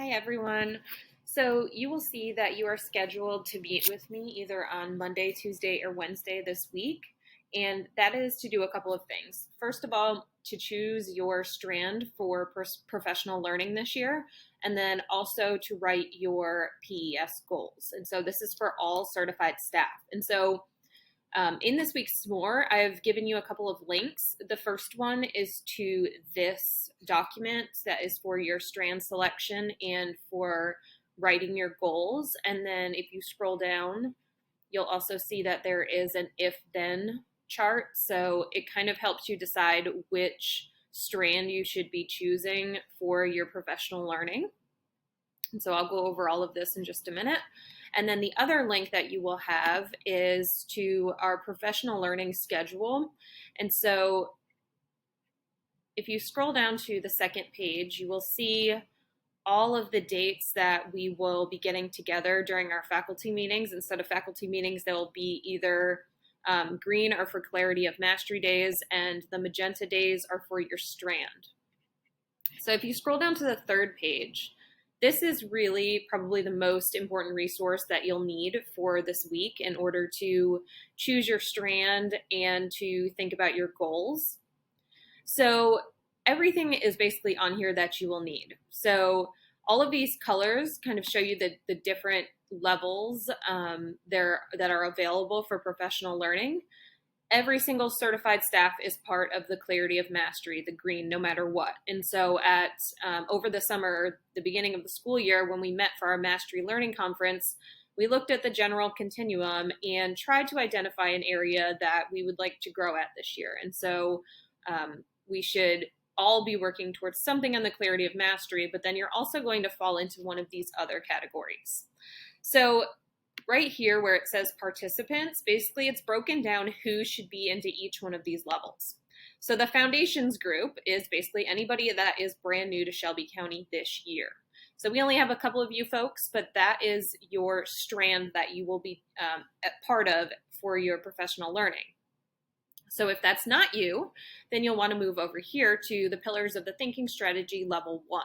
Hi, everyone. So you will see that you are scheduled to meet with me either on Monday, Tuesday, or Wednesday this week. And that is to do a couple of things. First of all, to choose your strand for professional learning this year, and then also to write your PES goals. And so this is for all certified staff. And so in this week's S'more, I've given you a couple of links. The first one is to this document that is for your strand selection and for writing your goals. And then if you scroll down, you'll also see that there is an if-then chart. So it kind of helps you decide which strand you should be choosing for your professional learning. And so I'll go over all of this in just a minute. And then the other link that you will have is to our professional learning schedule. And so if you scroll down to the second page, you will see all of the dates that we will be getting together during our faculty meetings. Instead of faculty meetings, there will be either green are for clarity of mastery days, and the magenta days are for your strand. So if you scroll down to the third page, this is really probably the most important resource that you'll need for this week in order to choose your strand and to think about your goals. So everything is basically on here that you will need. So all of these colors kind of show you the different levels that are available for professional learning. Every single certified staff is part of the clarity of mastery, the green, no matter what. And so at over the summer, the beginning of the school year, when we met for our Mastery Learning Conference, we looked at the general continuum and tried to identify an area that we would like to grow at this year. And so we should all be working towards something on the clarity of mastery, but then you're also going to fall into one of these other categories. So right here where it says participants, basically it's broken down who should be into each one of these levels. So the foundations group is basically anybody that is brand new to Shelby County this year. So we only have a couple of you folks, but that is your strand that you will be part of for your professional learning. So if that's not you, then you'll want to move over here to the Pillars of the Thinking Strategy Level 1.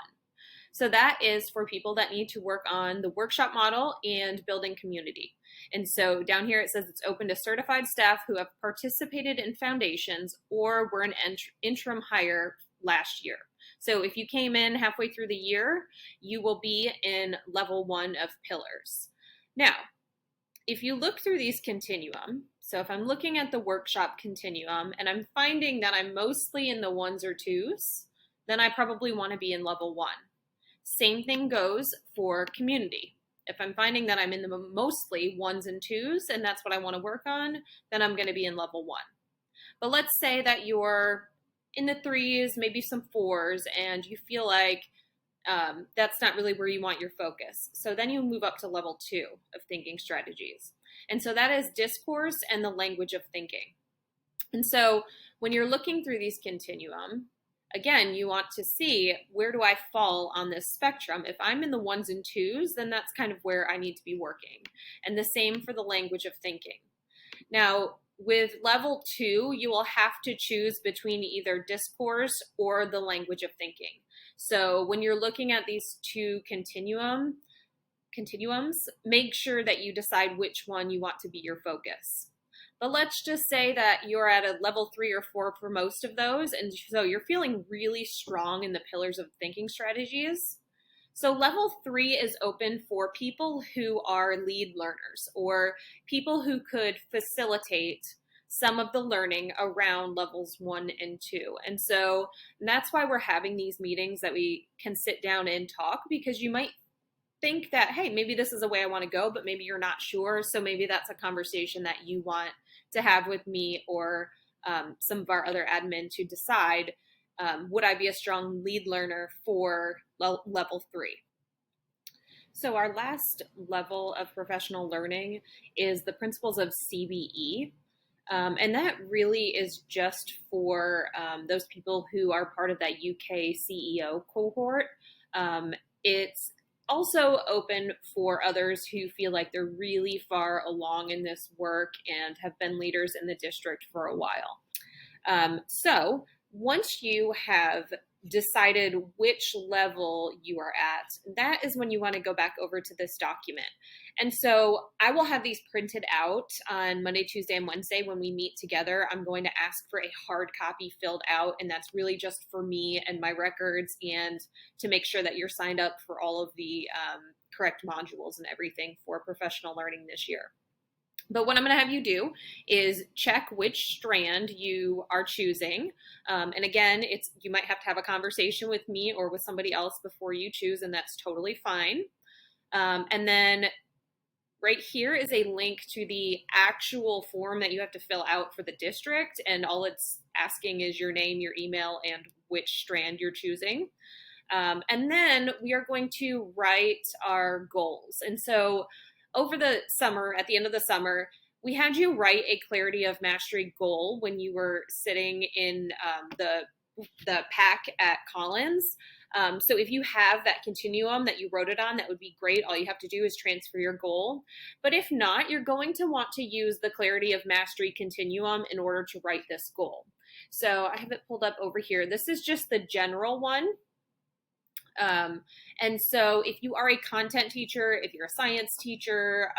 So that is for people that need to work on the workshop model and building community. And so down here it says it's open to certified staff who have participated in foundations or were an interim hire last year. So if you came in halfway through the year, you will be in level 1 of pillars. Now, if you look through these continuum, so if I'm looking at the workshop continuum and I'm finding that I'm mostly in the 1s or 2s, then I probably want to be in level 1. Same thing goes for community. If I'm finding that I'm in the mostly 1s and 2s and that's what I want to work on, then I'm going to be in level 1. But let's say that you're in the 3s, maybe some 4s, and you feel like that's not really where you want your focus. So then you move up to level 2 of thinking strategies. And so that is discourse and the language of thinking. And so when you're looking through these continuum, again, you want to see where do I fall on this spectrum. If I'm in the 1s and 2s, then that's kind of where I need to be working. And the same for the language of thinking. Now, with level 2, you will have to choose between either discourse or the language of thinking. So when you're looking at these two continuums, make sure that you decide which one you want to be your focus. But let's just say that you're at a level 3 or 4 for most of those, and so you're feeling really strong in the pillars of thinking strategies. So level 3 is open for people who are lead learners or people who could facilitate some of the learning around levels 1 and 2. And so that's why we're having these meetings that we can sit down and talk, because you might think that, hey, maybe this is a way I want to go, but maybe you're not sure. So maybe that's a conversation that you want to have with me or some of our other admin to decide, would I be a strong lead learner for level 3? So our last level of professional learning is the principles of CBE. And that really is just for those people who are part of that UK CEO cohort. It's also open for others who feel like they're really far along in this work and have been leaders in the district for a while. So once you have decided which level you are at, that is when you want to go back over to this document. And so I will have these printed out on Monday, Tuesday, and Wednesday when we meet together. I'm going to ask for a hard copy filled out, and that's really just for me and my records and to make sure that you're signed up for all of the correct modules and everything for professional learning this year. But what I'm going to have you do is check which strand you are choosing. And again, you might have to have a conversation with me or with somebody else before you choose, and that's totally fine. And then right here is a link to the actual form that you have to fill out for the district. And all it's asking is your name, your email, and which strand you're choosing. And then we are going to write our goals. And so over the summer, at the end of the summer, we had you write a clarity of mastery goal when you were sitting in the pack at Collins. So if you have that continuum that you wrote it on, that would be great. All you have to do is transfer your goal. But if not, you're going to want to use the clarity of mastery continuum in order to write this goal. So I have it pulled up over here. This is just the general one. And so if you are a content teacher, if you're a science teacher,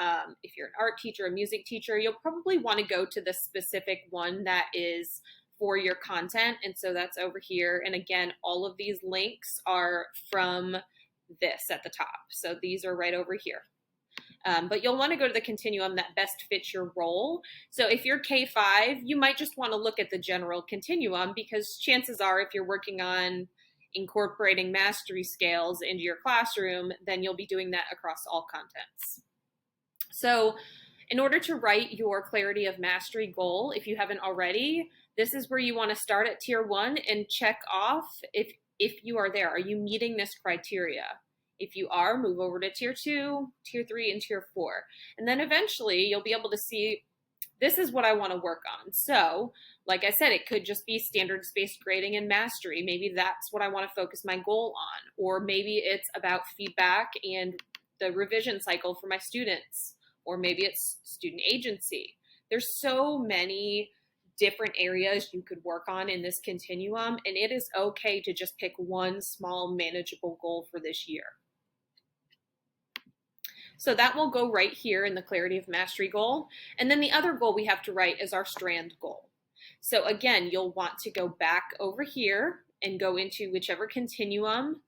if you're an art teacher, a music teacher, you'll probably want to go to the specific one that is for your content. And so that's over here. And again, all of these links are from this at the top. So these are right over here. But you'll want to go to the continuum that best fits your role. So if you're K-5, you might just want to look at the general continuum, because chances are if you're working on incorporating mastery scales into your classroom, then you'll be doing that across all contents. So in order to write your clarity of mastery goal, if you haven't already, this is where you want to start at tier 1 and check off if you are there. Are you meeting this criteria? If you are, move over to tier 2, tier 3, and tier 4. And then eventually you'll be able to see, this is what I want to work on. So like I said, it could just be standards-based grading and mastery. Maybe that's what I want to focus my goal on. Or maybe it's about feedback and the revision cycle for my students. Or maybe it's student agency. There's so many different areas you could work on in this continuum, and it is okay to just pick one small manageable goal for this year. So that will go right here in the clarity of mastery goal. And then the other goal we have to write is our strand goal. So again, you'll want to go back over here and go into whichever continuum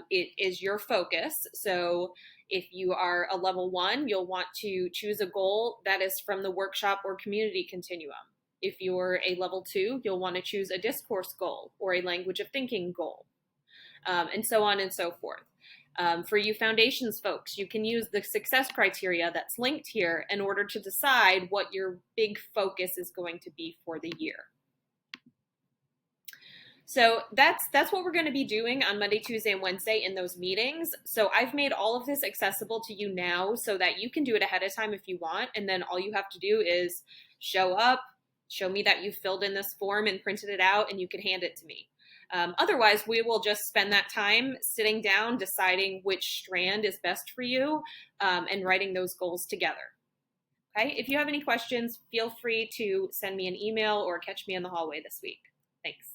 it is your focus. So if you are a level 1, you'll want to choose a goal that is from the workshop or community continuum. If you're a level 2, you'll want to choose a discourse goal or a language of thinking goal, and so on and so forth. For you foundations folks, you can use the success criteria that's linked here in order to decide what your big focus is going to be for the year. So that's what we're going to be doing on Monday, Tuesday, and Wednesday in those meetings. So I've made all of this accessible to you now so that you can do it ahead of time if you want. And then all you have to do is show up, show me that you filled in this form and printed it out, and you can hand it to me. Otherwise, we will just spend that time sitting down, deciding which strand is best for you, and writing those goals together. Okay? If you have any questions, feel free to send me an email or catch me in the hallway this week. Thanks.